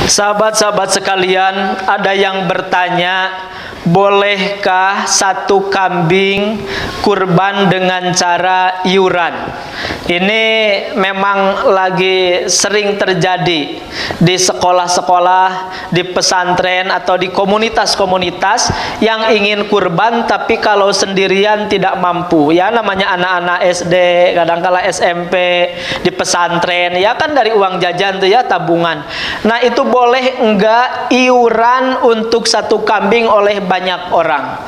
Sahabat-sahabat sekalian, ada yang bertanya, bolehkah satu kambing kurban dengan cara iuran? Ini memang lagi sering terjadi di sekolah-sekolah, di pesantren atau di komunitas-komunitas yang ingin kurban tapi kalau sendirian tidak mampu. Ya namanya anak-anak SD, kadang-kala SMP, di pesantren, ya kan dari uang jajan tuh ya, tabungan. Nah itu boleh enggak iuran untuk satu kambing oleh banyak orang?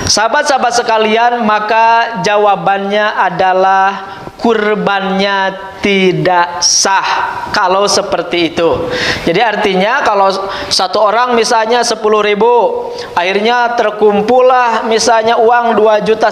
Sahabat-sahabat sekalian, maka jawabannya adalah kurbannya tidak sah kalau seperti itu. Jadi artinya kalau satu orang misalnya 10.000, akhirnya terkumpullah misalnya uang 2,5 juta,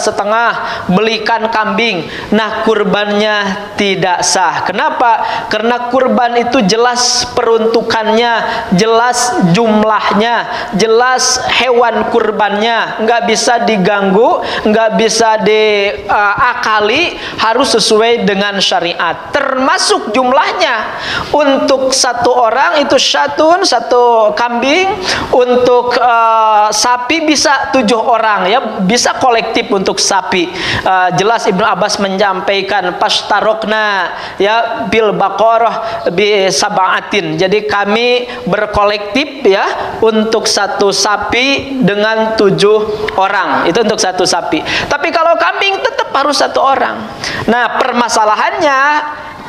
belikan kambing. Nah kurbannya tidak sah. Kenapa? Karena kurban itu jelas peruntukannya, jelas jumlahnya, jelas hewan kurbannya, nggak bisa diganggu, nggak bisa diakali, harus sesuai dengan syariat, termasuk jumlahnya. Untuk satu orang itu satu kambing, untuk sapi bisa 7 orang, ya bisa kolektif untuk sapi. Jelas Ibnu Abbas menyampaikan pastarokna ya bil baqarah bi sab'atin. Jadi kami berkolektif ya untuk satu sapi dengan 7 orang. Itu untuk satu sapi. Tapi kalau kambing tetap harus 1 orang. Nah, permasalahannya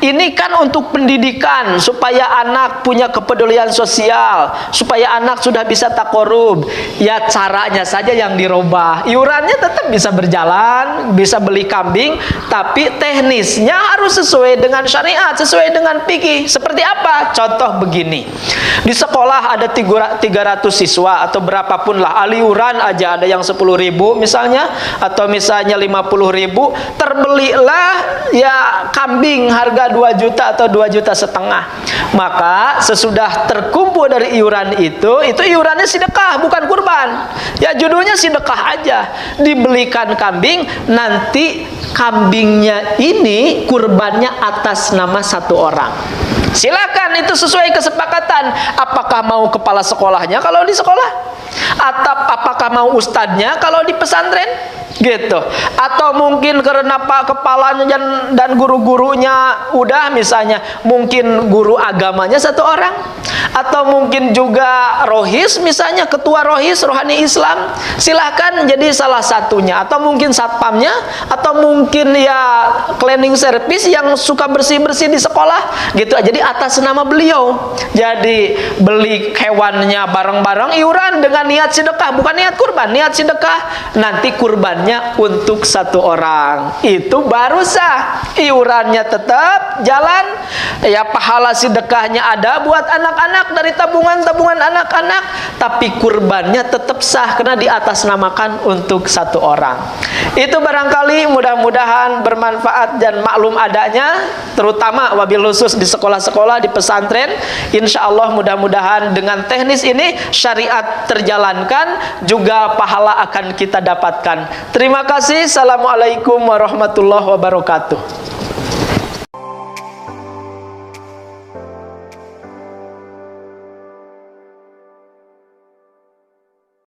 ini kan untuk pendidikan, supaya anak punya kepedulian sosial, supaya anak sudah bisa takorub. Ya caranya saja yang dirubah. Iurannya tetap bisa berjalan, bisa beli kambing, tapi teknisnya harus sesuai dengan syariat, sesuai dengan fikih. Seperti apa? Contoh begini. Di sekolah ada 300 siswa atau berapapun lah, iuran aja ada yang 10.000 misalnya, atau misalnya 50.000, terbelilah ya kambing harga 2 juta atau 2,5 juta. Maka sesudah terkumpul dari iuran itu iurannya sedekah, bukan kurban. Ya judulnya sedekah aja. Dibelikan kambing, nanti kambingnya ini kurbannya atas nama 1 orang. Silakan, itu sesuai kesepakatan. Apakah mau kepala sekolahnya kalau di sekolah? Atau apakah mau ustadznya kalau di pesantren? Gitu. Atau mungkin karena pak kepalanya dan guru-gurunya udah, misalnya mungkin guru agamanya 1 orang, atau mungkin juga rohis, misalnya ketua rohis rohani Islam, silahkan jadi salah satunya. Atau mungkin satpamnya, atau mungkin ya cleaning service yang suka bersih-bersih di sekolah gitu. Jadi atas nama beliau. Jadi beli hewannya bareng-bareng, iuran dengan niat sedekah, bukan niat kurban, niat sedekah. Nanti kurbannya untuk 1 orang, itu baru sah. Iurannya tetap jalan, ya pahala sedekahnya ada buat anak-anak dari tabungan-tabungan anak-anak, tapi kurbannya tetap sah karena diatasnamakan untuk 1 orang. Itu barangkali mudah-mudahan bermanfaat dan maklum adanya, terutama wabil khusus di sekolah-sekolah, di pesantren. Insya Allah mudah-mudahan dengan teknis ini syariat terjalankan, juga pahala akan kita dapatkan. Terima kasih. Assalamualaikum warahmatullahi wabarakatuh.